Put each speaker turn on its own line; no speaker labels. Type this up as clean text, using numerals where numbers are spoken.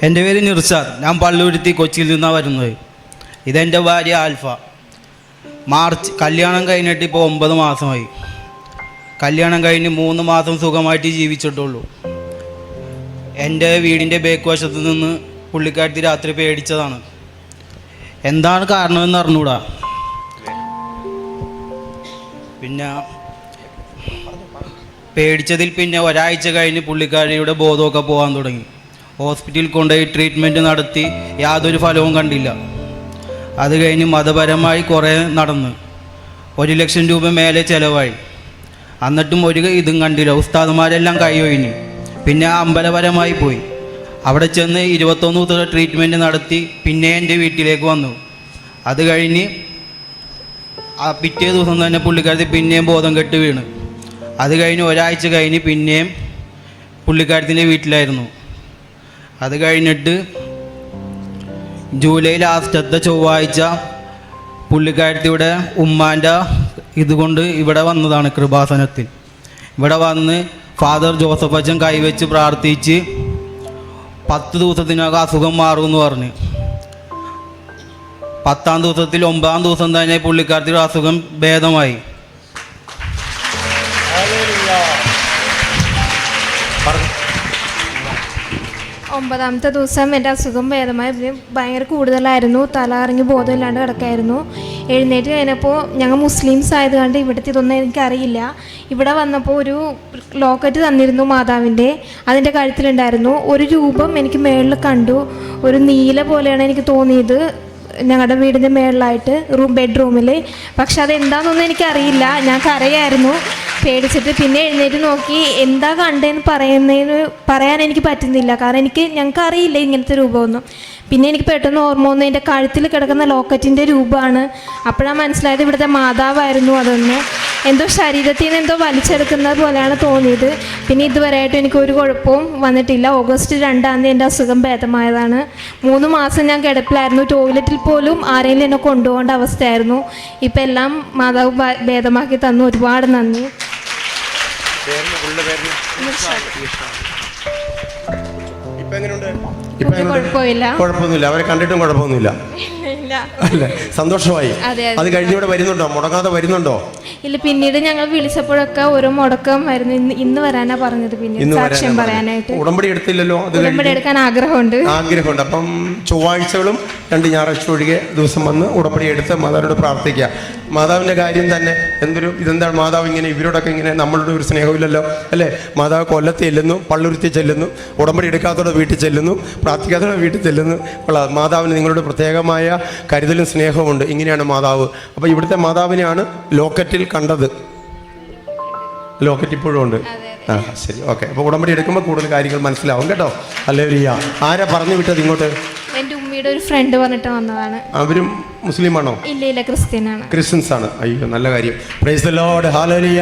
എൻ്റെ പേര് നിർസാർ. ഞാൻ പള്ളുരുത്തി കൊച്ചിയിൽ നിന്നാണ് വരുന്നത്. ഇതെൻ്റെ ഭാര്യ ആൽഫ. കല്യാണം കഴിഞ്ഞിട്ട് ഇപ്പോൾ 9 മാസമായി. കല്യാണം കഴിഞ്ഞ് 3 മാസം സുഖമായിട്ട് ജീവിച്ചിട്ടുള്ളൂ. എൻ്റെ വീടിൻ്റെ ബേക്ക് വശത്ത് നിന്ന് പുള്ളിക്കാരത്തി രാത്രി പേടിച്ചതാണ്. എന്താണ് കാരണമെന്ന് അറിഞ്ഞൂടാ. പിന്നെ പേടിച്ചതിൽ പിന്നെ ഒരാഴ്ച കഴിഞ്ഞ് പുള്ളിക്കാരിയുടെ ബോധമൊക്കെ പോകാൻ തുടങ്ങി. ഹോസ്പിറ്റലിൽ കൊണ്ടുപോയി ട്രീറ്റ്മെൻറ്റ് നടത്തി യാതൊരു ഫലവും കണ്ടില്ല. അത് കഴിഞ്ഞ് മതപരമായി കുറേ നടന്ന് 1 ലക്ഷം രൂപ മേലെ ചിലവായി. എന്നിട്ടും ഒരു ഇതും കണ്ടില്ല. ഉസ്താദുമാരെല്ലാം കൈയൊഴിഞ്ഞു. പിന്നെ അമ്പലപരമായി പോയി. അവിടെ ചെന്ന് 21 ദിവസത്തെ ട്രീറ്റ്മെൻറ്റ് നടത്തി പിന്നെ എൻ്റെ വീട്ടിലേക്ക് വന്നു. അത് കഴിഞ്ഞ് പിറ്റേ ദിവസം തന്നെ പുള്ളിക്കാരത്തി പിന്നെയും ബോധം കെട്ട് വീണ്. അത് കഴിഞ്ഞ് ഒരാഴ്ച കഴിഞ്ഞ് പിന്നെയും പുള്ളിക്കാരത്തിൻ്റെ വീട്ടിലായിരുന്നു. അത് കഴിഞ്ഞിട്ട് ജൂലൈ ലാസ്റ്റത്തെ ചൊവ്വാഴ്ച പുള്ളിക്കാരത്തിയുടെ ഉമ്മാൻ്റെ ഇതുകൊണ്ട് ഇവിടെ വന്നതാണ് കൃപാസനത്തിൽ. ഇവിടെ വന്ന് ഫാദർ ജോസഫ് അച്ഛൻ കൈവച്ച് പ്രാർത്ഥിച്ച് 10 ദിവസത്തിനകം അസുഖം മാറുമെന്ന് പറഞ്ഞ് 10-ാം ദിവസത്തിൽ 9-ാം ദിവസം തന്നെ പുള്ളിക്കാരത്തിയുടെ അസുഖം ഭേദമായി.
9-ാമത്തെ ദിവസം എൻ്റെ അസുഖം ഭേദമായി. ഭയങ്കര കൂടുതലായിരുന്നു. തല കറങ്ങി ബോധമില്ലാണ്ട് കിടക്കായിരുന്നു. എഴുന്നേറ്റ് കഴിഞ്ഞപ്പോൾ ഞങ്ങൾ മുസ്ലിംസ് ആയതുകൊണ്ട് ഇവിടുത്തെ ഇതൊന്നും എനിക്കറിയില്ല. ഇവിടെ വന്നപ്പോൾ ഒരു ലോക്കറ്റ് തന്നിരുന്നു മാതാവിൻ്റെ. അതിൻ്റെ കഴുത്തിലുണ്ടായിരുന്നു ഒരു രൂപം. എനിക്ക് മേളിൽ കണ്ടു. ഒരു നീല പോലെയാണ് എനിക്ക് തോന്നിയത് ഞങ്ങളുടെ വീടിൻ്റെ മേളിലായിട്ട് ബെഡ്റൂമിൽ. പക്ഷെ അതെന്താണെന്നൊന്നും എനിക്കറിയില്ല. ഞാൻ കരയായിരുന്നു പേടിച്ചിട്ട്. പിന്നെ എഴുന്നേറ്റ് നോക്കി എന്താ കണ്ടതെന്ന് പറയാൻ എനിക്ക് പറ്റുന്നില്ല. കാരണം ഞങ്ങൾക്ക് അറിയില്ല ഇങ്ങനത്തെ രൂപമൊന്നും. പിന്നെ എനിക്ക് പെട്ടെന്ന് ഓർമ്മ വന്നു എൻ്റെ കഴുത്തിൽ കിടക്കുന്ന ലോക്കറ്റിൻ്റെ രൂപമാണ്. അപ്പോഴാണ് മനസ്സിലായത് ഇവിടുത്തെ മാതാവായിരുന്നു അതൊന്ന്. എന്തോ ശരീരത്തിൽ നിന്ന് എന്തോ വലിച്ചെടുക്കുന്നത് പോലെയാണ് തോന്നിയത്. പിന്നെ ഇതുവരെയായിട്ടും എനിക്കൊരു കുഴപ്പവും വന്നിട്ടില്ല. ഓഗസ്റ്റ് 2-ാം തീയതി എൻ്റെ അസുഖം ഭേദമായതാണ്. 3 മാസം ഞാൻ കിടപ്പിലായിരുന്നു. ടോയ്ലറ്റിൽ പോലും ആരെങ്കിലും എന്നെ കൊണ്ടുപോകേണ്ട അവസ്ഥയായിരുന്നു. ഇപ്പം എല്ലാം മാതാവ് ഭേദമാക്കി തന്നു. ഒരുപാട് നന്ദി.
കുഴപ്പമൊന്നുമില്ല. അവരെ കണ്ടിട്ടും കുഴപ്പമൊന്നുമില്ല അല്ലേ? സന്തോഷമായി. അത് കഴിഞ്ഞിവിടെ വരുന്നുണ്ടോ? മുടങ്ങാതെ വരുന്നുണ്ടോ?
ഇല്ല. പിന്നീട് ഞങ്ങൾ വിളിച്ചപ്പോഴൊക്കെ ഓരോ മുടക്കം വരുന്നു. ഇന്ന് വരാനാ പറഞ്ഞത്. പിന്നെ സാക്ഷ്യം പറയാനായിട്ട്
ഉടമ്പടി എടുത്തില്ലല്ലോ.
ഉടമ്പടി എടുക്കാൻ ആഗ്രഹമുണ്ട്.
അപ്പം ചൊവ്വാഴ്ചകളും 2 ഞായറാഴ്ച ഒഴികെ ദിവസം വന്ന് ഉടമ്പടി എടുത്ത് മാതാവിനോട് പ്രാർത്ഥിക്കുക. മാതാവിൻ്റെ കാര്യം തന്നെ ഇതെന്താണ് മാതാവ് ഇങ്ങനെ ഇവരോടൊക്കെ ഇങ്ങനെ നമ്മളുടെ ഒരു സ്നേഹമില്ലല്ലോ അല്ലേ? മാതാവ് കൊല്ലത്ത് ചെല്ലുന്നു, പള്ളുരുത്തി ചെല്ലുന്നു, ഉടമ്പടി എടുക്കാത്തവരുടെ വീട്ടിൽ ചെല്ലുന്നു, പ്രാർത്ഥിക്കാത്തവരുടെ വീട്ടിൽ ചെല്ലുന്നു. മാതാവിന് നിങ്ങളുടെ പ്രത്യേകമായ കരുതലും സ്നേഹമുണ്ട്. ഇങ്ങനെയാണ് മാതാവ്. അപ്പോൾ ഇവിടുത്തെ മാതാവിനെയാണ് ലോക്കറ്റിൽ കണ്ടത്. ലോക്കറ്റ് ഇപ്പോഴും ഉണ്ട്. ശരി, ഓക്കെ. അപ്പോൾ ഉടമ്പടി എടുക്കുമ്പോൾ കൂടുതൽ കാര്യങ്ങൾ മനസ്സിലാവും കേട്ടോ. ഹല്ലേലൂയ. ആരാ പറഞ്ഞു വിട്ടത് ഇങ്ങോട്ട്?
എൻ്റെ ഉമ്മയുടെ ഒരു ഫ്രണ്ട് പറഞ്ഞിട്ട് വന്നതാണ്.
അവരും മുസ്ലിമാണോ?
ഇല്ല, ക്രിസ്ത്യനാണ്.
ക്രിസ്ത്യൻസ് ആണ്. അയ്യോ, നല്ല കാര്യം. Praise the Lord. ഹല്ലേലൂയ.